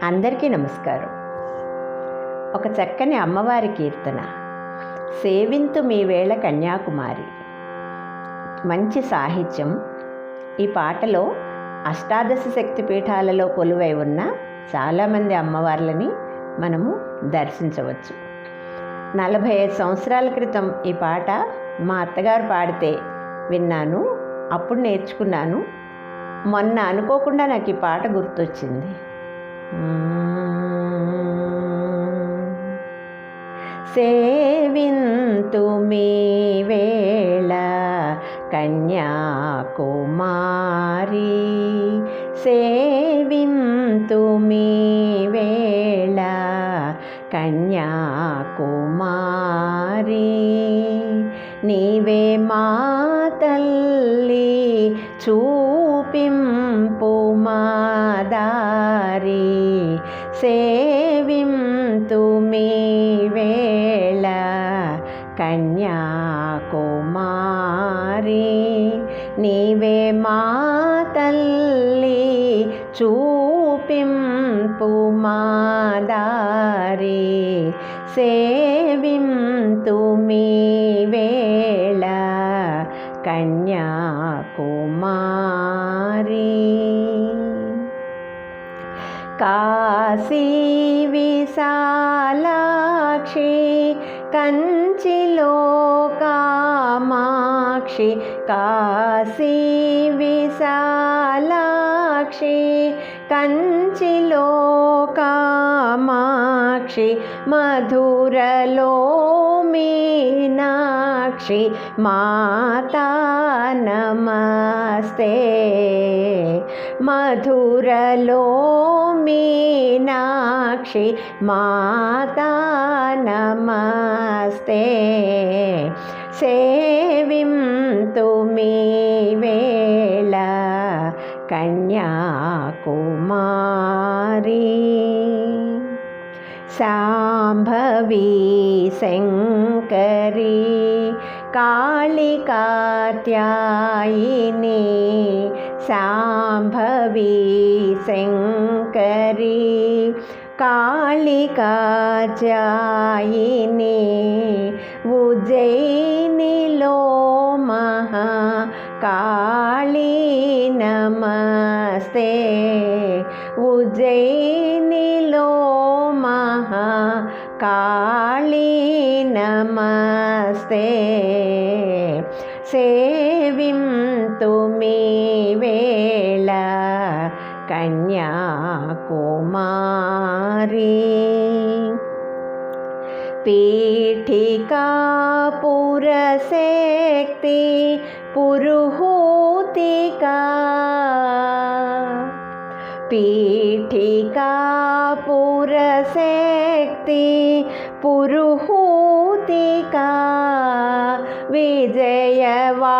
అందరికీ నమస్కారం. ఒక చక్కని అమ్మవారి కీర్తన, సేవింతు మీ వేళ కన్యాకుమారి. మంచి సాహిత్యం. ఈ పాటలో అష్టాదశ శక్తి పీఠాలలో కొలువై ఉన్న చాలామంది అమ్మవార్లని మనము దర్శించవచ్చు. 45 సంవత్సరాల క్రితం ఈ పాట మా అత్తగారు పాడితే విన్నాను, అప్పుడు నేర్చుకున్నాను. మొన్న అనుకోకుండా నాకు ఈ పాట గుర్తొచ్చింది. సేవింతు మీ వేళ కన్యాకుమారి, సేవింతు మీ వేళ కన్యాకుమారి, నీవే మా తల్లి చూపింపు మా దారి, సేవింతు మీ వేళ కన్యాకుమారి, నీవే మా తల్లి చూపింపు మా దారి, సేవింతు మీ వేళ కన్యాకుమారి. కాశీ విశాలాక్షి కంచిలో కామాక్షి, కాశీ విశాలాక్షి కంచిలో కామాక్షి, మధురలో మీనాక్షి మాతా నమస్తే, మధురలో మీనాక్షి మాతా నమస్తే, సేవింతు మీ వేళ కన్యాకుమారి. శాంభవి శంకరి కాళి కాత్యాయిని, శాంభవి శంకరి కాళి కాత్యాయిని, ఉజ్జయినిలో మహాకాళీ నమస్తే, ఉజ్జయినిలో మహాకాళీ నమస్తే, సేవింతు మీ వేళ కన్యాకుమారి. పీఠికా పురశక్తి పురుహూతికా, పీఠికా పురశక్తి పురుహూతికా, విజయవాటి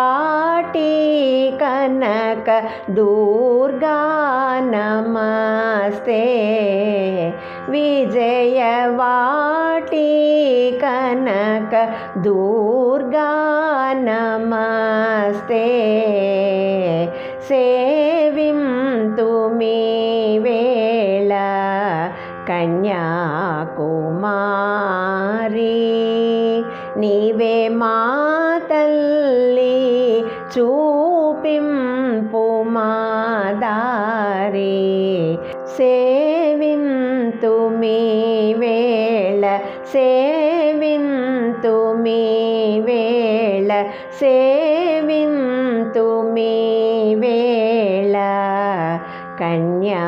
కనక దుర్గా నమస్తే, విజయవాటి కనక దుర్గా నమస్తే, సేవింతు మీ వేళ కన్యాకుమారి, నీవే మా తల్లి చూపింపు మా దారి, సేవింతు మీ వేళ, సేవింతు మీ వేళ, సేవింతు మీ వేళ కన్యాకుమారి.